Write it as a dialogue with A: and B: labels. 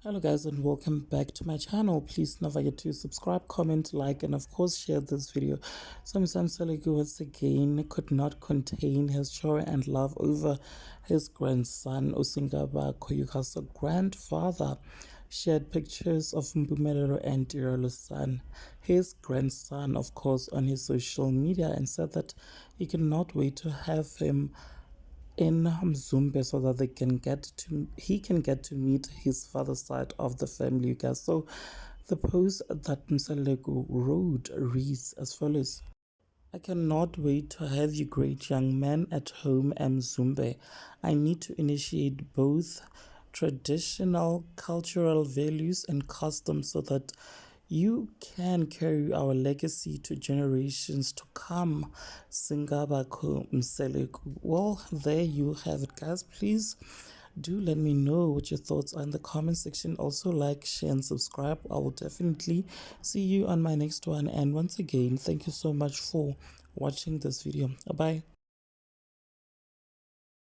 A: Hello guys, and welcome back to my channel. Please don't forget to subscribe, comment, like, and of course share this video. So Musa Mseleku once again could not contain his joy and love over his grandson SingaBakho. Yuka's grandfather shared pictures of Mpumelelo and Tirolo's son, his grandson, of course, on his social media, and said that he cannot wait to have him in Mzumbe so that he can get to meet his father's side of the family, you guys. So the post that Mseleku wrote reads as follows: I cannot wait to have you great young man at home in Mzumbe. I need to initiate both traditional cultural values and customs so that you can carry our legacy to generations to come. SingaBakho Mseleku. Well, there you have it, guys. Please do let me know what your thoughts are in the comment section. Also like, share, and subscribe. I will definitely see you on my next one. And once again, thank you so much for watching this video. Bye bye.